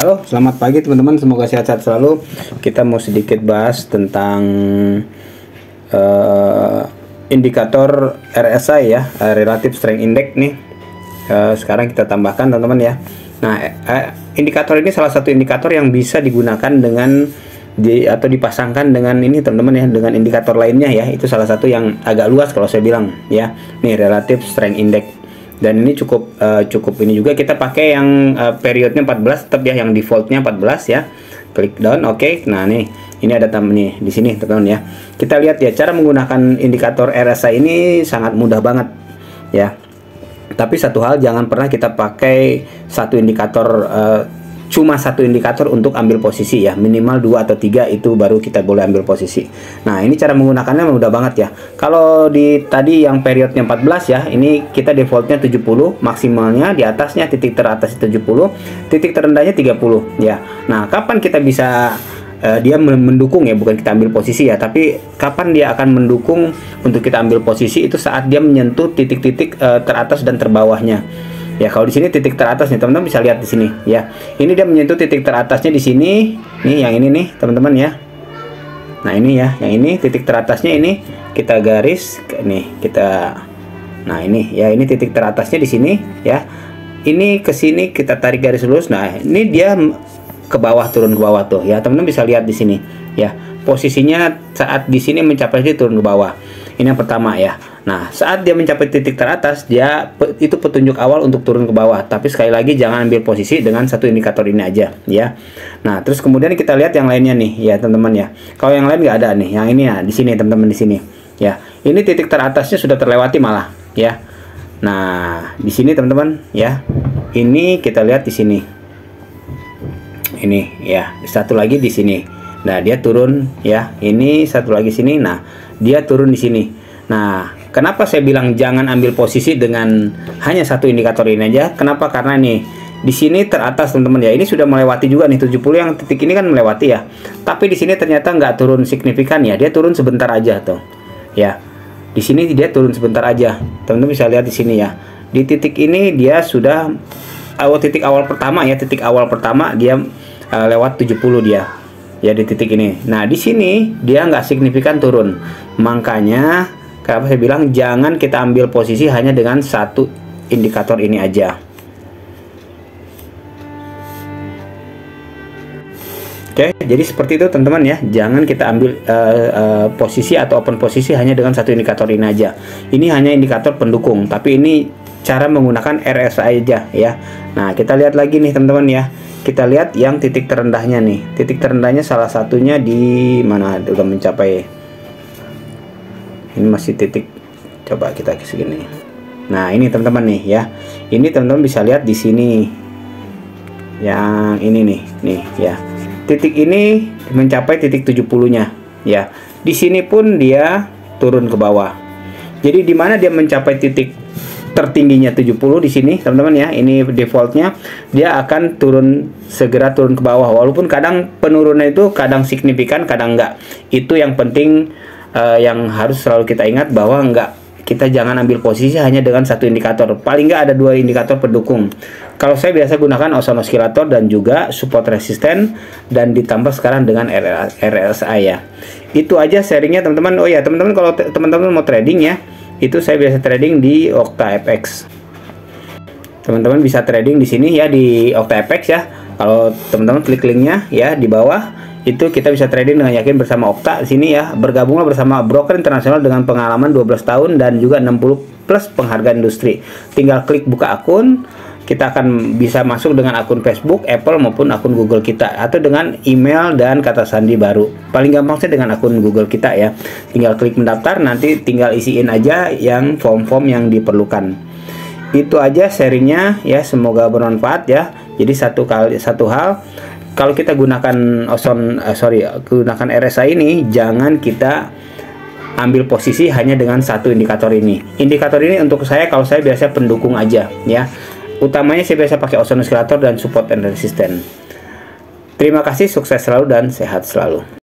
Halo, selamat pagi teman-teman, semoga sehat-sehat selalu. Kita mau sedikit bahas tentang indikator RSI ya, Relative Strength Index nih. Sekarang kita tambahkan teman-teman ya. Nah, indikator ini salah satu indikator yang bisa digunakan dengan atau dipasangkan dengan ini teman-teman ya, dengan indikator lainnya ya. Itu salah satu yang agak luas kalau saya bilang ya. Nih, Relative Strength Index. Dan ini cukup ini juga kita pakai yang periodnya 14 tetap ya, yang defaultnya 14 ya. Klik down, oke. Nah nih, ini ada tambah nih di sini teman-teman ya. Kita lihat ya, cara menggunakan indikator RSI ini sangat mudah banget ya. Tapi satu hal, jangan pernah kita pakai satu indikator, cuma satu indikator untuk ambil posisi ya. Minimal 2 atau 3 itu baru kita boleh ambil posisi. Nah, ini cara menggunakannya mudah banget ya. Kalau di tadi yang periodnya 14 ya, ini kita defaultnya 70, maksimalnya di atasnya titik teratas 70, titik terendahnya 30 ya. Nah, kapan kita bisa dia mendukung ya, bukan kita ambil posisi ya, tapi kapan dia akan mendukung untuk kita ambil posisi itu saat dia menyentuh titik-titik teratas dan terbawahnya. Ya, kalau di sini titik teratas nih teman-teman bisa lihat di sini ya. Ini dia menyentuh titik teratasnya di sini. Nih yang ini nih teman-teman ya. Nah, ini ya, yang ini titik teratasnya ini kita garis nih, kita. Nah, ini ya, ini titik teratasnya di sini ya. Ini ke sini kita tarik garis lurus. Nah, ini dia ke bawah, turun ke bawah tuh ya. Teman-teman bisa lihat di sini ya. Posisinya saat di sini mencapai di turun ke bawah. Ini yang pertama ya. Nah, saat dia mencapai titik teratas, dia itu petunjuk awal untuk turun ke bawah. Tapi sekali lagi jangan ambil posisi dengan satu indikator ini aja ya. Nah, terus kemudian kita lihat yang lainnya nih ya teman-teman ya. Kalau yang lain nggak ada nih, yang ini ya di sini teman-teman, di sini ya. Ini titik teratasnya sudah terlewati malah ya. Nah, di sini teman-teman ya. Ini kita lihat di sini. Ini ya, satu lagi di sini. Nah, dia turun ya. Ini satu lagi sini. Nah, dia turun di sini. Nah, kenapa saya bilang jangan ambil posisi dengan hanya satu indikator ini aja? Kenapa? Karena nih di sini teratas teman-teman ya, ini sudah melewati juga nih 70, yang titik ini kan melewati ya. Tapi di sini ternyata nggak turun signifikan ya, dia turun sebentar aja tuh. Ya, di sini dia turun sebentar aja. Teman-teman bisa lihat di sini ya. Di titik ini dia sudah titik awal pertama ya, titik awal pertama dia lewat 70 dia. Ya, di titik ini. Nah, di sini dia nggak signifikan turun. Makanya kenapa saya bilang jangan kita ambil posisi hanya dengan satu indikator ini aja. Oke, jadi seperti itu teman-teman ya. Jangan kita ambil posisi atau open posisi hanya dengan satu indikator ini aja. Ini hanya indikator pendukung, tapi ini cara menggunakan RSI aja ya. Nah, kita lihat lagi nih teman-teman ya. Kita lihat yang titik terendahnya nih. Titik terendahnya salah satunya di mana? Udah mencapai. Ini masih titik. Coba kita ke sini. Nah, ini teman-teman nih ya. Ini teman-teman bisa lihat di sini. Yang ini nih ya. Titik ini mencapai titik 70-nya ya. Di sini pun dia turun ke bawah. Jadi di mana dia mencapai titik tertingginya 70 di sini teman-teman ya, ini defaultnya dia akan segera turun ke bawah, walaupun kadang penurunan itu kadang signifikan kadang enggak. Itu yang penting yang harus selalu kita ingat, bahwa kita jangan ambil posisi hanya dengan satu indikator, paling enggak ada 2 indikator pendukung. Kalau saya biasa gunakan Awesome Oscillator dan juga support resisten, dan ditambah sekarang dengan RSI ya. Itu aja sharingnya teman-teman. Oh ya teman-teman, kalau teman-teman mau trading ya, itu saya biasa trading di OctaFX. Teman-teman bisa trading di sini ya, di OctaFX ya. Kalau teman-teman klik linknya ya di bawah, itu kita bisa trading dengan yakin bersama Okta di sini ya. Bergabunglah bersama broker internasional dengan pengalaman 12 tahun dan juga 60 plus penghargaan industri. Tinggal klik buka akun. Kita akan bisa masuk dengan akun Facebook, Apple maupun akun Google kita, atau dengan email dan kata sandi baru. Paling gampang sih dengan akun Google kita ya. Tinggal klik mendaftar, nanti tinggal isiin aja yang form-form yang diperlukan. Itu aja sharingnya ya, semoga bermanfaat ya. Jadi satu hal, kalau kita gunakan gunakan RSI ini, jangan kita ambil posisi hanya dengan satu indikator ini. Indikator ini untuk saya, kalau saya biasa pendukung aja ya. Utamanya saya biasa pakai Awesome Oscillator dan support and resistance. Terima kasih, sukses selalu dan sehat selalu.